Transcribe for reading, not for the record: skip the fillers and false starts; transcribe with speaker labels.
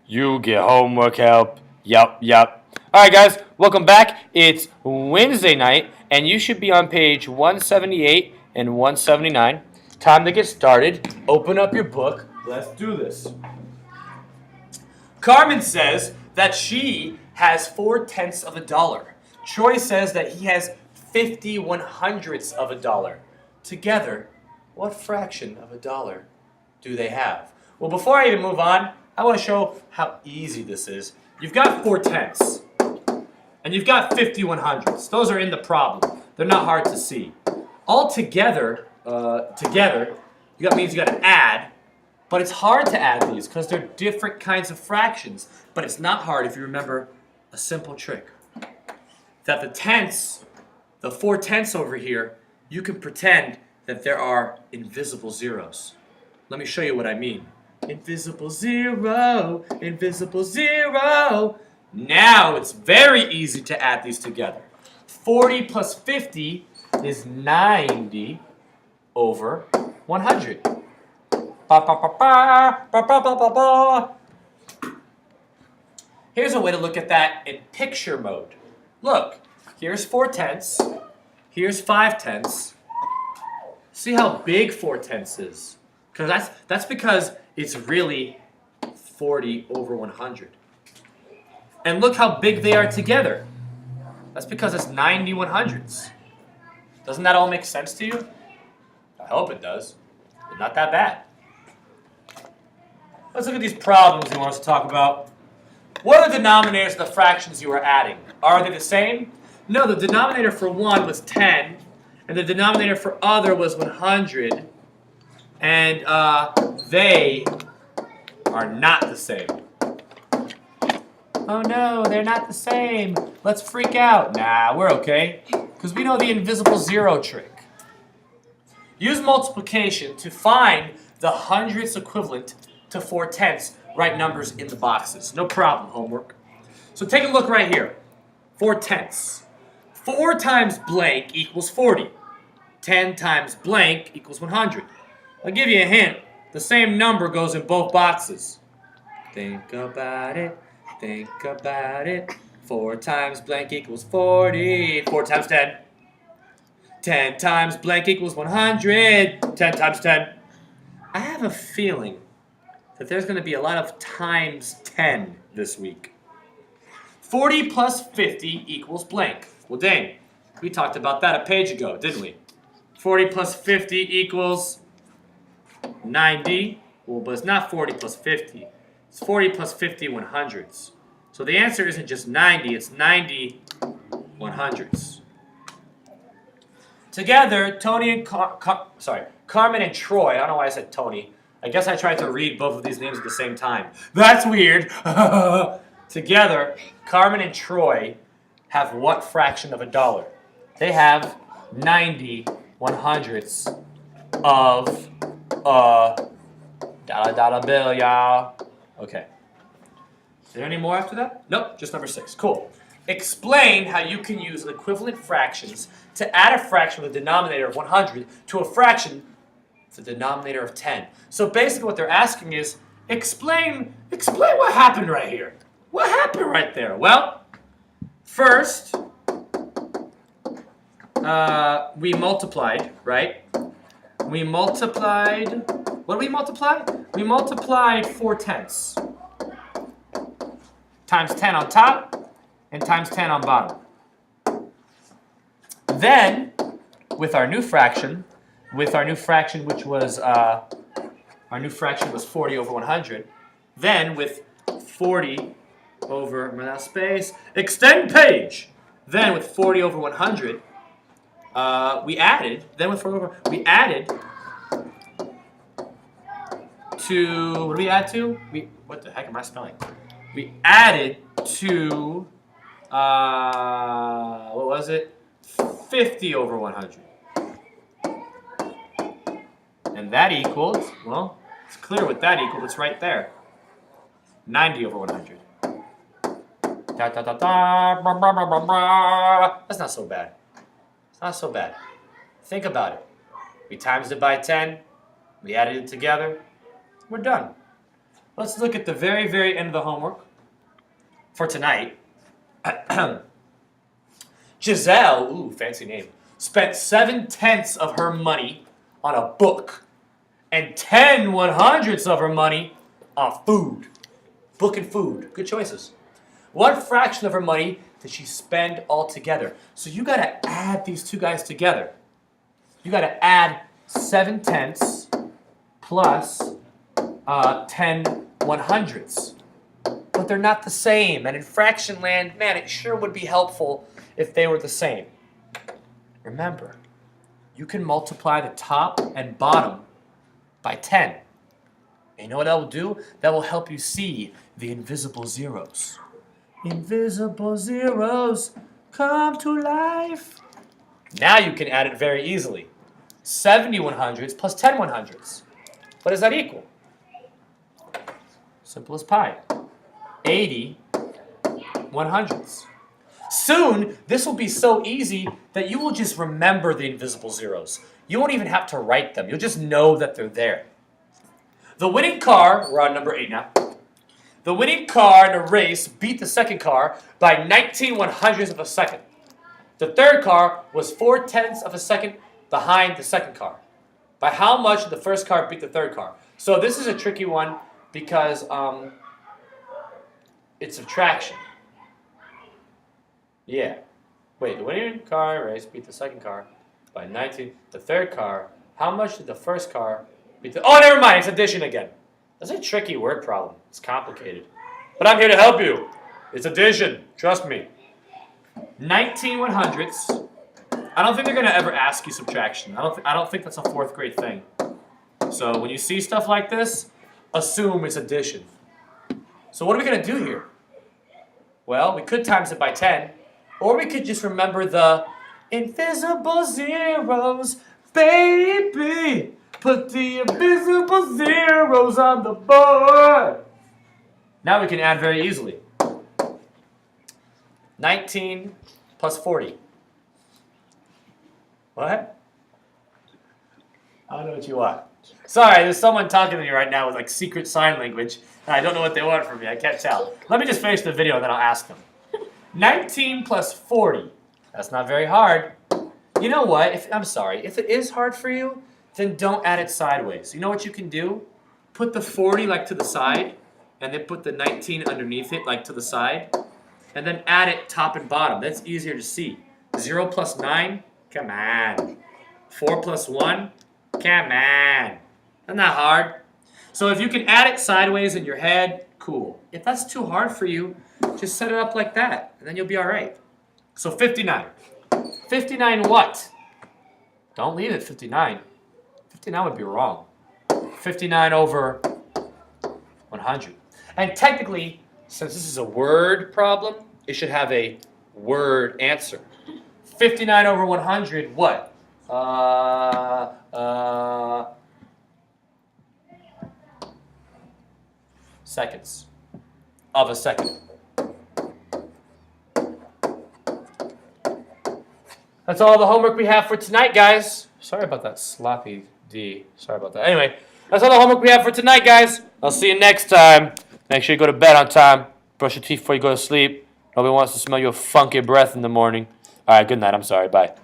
Speaker 1: You get homework help. Yup, yup. Alright, guys, welcome back. It's Wednesday night, and you should be on page 178 and 179. Time to get started. Open up your book. Let's do this. Carmen says that she has 4/10 of a dollar. Troy says that he has 50/100ths of a dollar. Together, what fraction of a dollar do they have? Well, before I even move on, I want to show how easy this is. You've got 4/10, and you've got 50/100ths. Those are in the problem. They're not hard to see. All together, means you got to add, but it's hard to add these because they're different kinds of fractions. But it's not hard if you remember a simple trick. That the 4/10 over here, you can pretend that there are invisible zeros. Let me show you what I mean. Invisible zero, invisible zero. Now it's very easy to add these together. 40 plus 50 is 90 over 100. Ba, ba, ba, ba, ba, ba, ba, ba. Here's a way to look at that in picture mode. Look, here's 4/10, here's 5/10. See how big 4/10 is? Because that's because it's really 40 over 100. And look how big they are together. That's because it's 90/100ths. Doesn't that all make sense to you? I hope it does. But not that bad. Let's look at these problems he wants to talk about. What are the denominators of the fractions you are adding? Are they the same? No, the denominator for one was 10, and the denominator for other was 100, and they are not the same. Oh no, they're not the same. Let's freak out. Nah, we're okay, because we know the invisible zero trick. Use multiplication to find the hundredths equivalent to 4/10. Write numbers in the boxes. No problem, homework. So take a look right here. 4/10. 4 times blank equals 40. 10 times blank equals 100. I'll give you a hint. The same number goes in both boxes. Think about it. Think about it. 4 times blank equals 40. 4 times 10. 10 times blank equals 100. 10 times 10. I have a feeling that there's going to be a lot of times 10 this week. 40 plus 50 equals blank. Well, dang, we talked about that a page ago, didn't we? 40 plus 50 equals 90. Well, but it's not 40 plus 50. It's 40 plus 50/100ths. So the answer isn't just 90, it's 90/100ths. Together, Carmen and Troy, I don't know why I said Tony. I guess I tried to read both of these names at the same time. That's weird. Together, Carmen and Troy have what fraction of a dollar? They have 90/100ths of a dollar bill, y'all. Okay. Is there any more after that? Nope, just number 6. Cool. Explain how you can use equivalent fractions to add a fraction with a denominator of 100 to a fraction with a denominator of 10. So basically what they're asking is, explain what happened right here. What happened right there? Well, first, we multiplied, right? We multiplied, what did we multiply? We multiplied 4/10 times 10 on top and times 10 on bottom. Then, with our new fraction, which was, our new fraction was 40 over 100, then with 40 over, remember that space, extend page. Then with 40 over 100, we added to, what did we add to? What the heck am I spelling? We added to, what was it? 50 over 100. And that equals, well, it's clear what that equals. It's right there. 90 over 100. Da, da, da, da, blah, blah, blah, blah, blah. That's not so bad. It's not so bad. Think about it. We times it by 10. We added it together. We're done. Let's look at the very, very end of the homework for tonight. Giselle, ooh, fancy name, spent 7/10 of her money on a book and 10/100 of her money on food. Book and food, good choices. What fraction of her money did she spend altogether? So you got to add these two guys together. You got to add 7/10 plus 10/100. But they're not the same. And in fraction land, man, it sure would be helpful if they were the same. Remember, you can multiply the top and bottom by 10. And you know what that will do? That will help you see the invisible zeros. Invisible zeros come to life. Now you can add it very easily. 70/100 plus 10/100. What does that equal? Simple as pie. 80/100. Soon, this will be so easy that you will just remember the invisible zeros. You won't even have to write them. You'll just know that they're there. The winning car, we're on number 8 now. The winning car in a race beat the second car by 19/100 of a second. The third car was 4/10 of a second behind the second car. By how much did the first car beat the third car? So this is a tricky one because it's subtraction. Yeah. Wait, the winning car race beat the second car by 19. The third car, how much did the first car beat the... Oh, never mind, it's addition again. That's a tricky word problem. It's complicated. But I'm here to help you. It's addition. Trust me. 19/100. I don't think they're going to ever ask you subtraction. I don't think that's a 4th grade thing. So when you see stuff like this, assume it's addition. So what are we going to do here? Well, we could times it by 10. Or we could just remember the invisible zeros, baby. Put the invisible zeros on the board. Now we can add very easily. 19 plus 40. What? I don't know what you want. Sorry, there's someone talking to me right now with like secret sign language, and I don't know what they want from me. I can't tell. Let me just finish the video, and then I'll ask them. 19 plus 40. That's not very hard. You know what? I'm sorry. If it is hard for you, then don't add it sideways. You know what you can do? Put the 40 like to the side, and then put the 19 underneath it like to the side, and then add it top and bottom. That's easier to see. 0 plus 9? Come on. 4 plus 1? Come on. That's not hard. So if you can add it sideways in your head, cool. If that's too hard for you, just set it up like that, and then you'll be all right. So 59. 59 what? Don't leave it 59. 59 would be wrong. 59 over 100. And technically, since this is a word problem, it should have a word answer. 59 over 100, what? Seconds. Of a second. That's all the homework we have for tonight, guys. Sorry about that sloppy D. Sorry about that. Anyway, that's all the homework we have for tonight, guys. I'll see you next time. Make sure you go to bed on time. Brush your teeth before you go to sleep. Nobody wants to smell your funky breath in the morning. All right, good night. I'm sorry. Bye.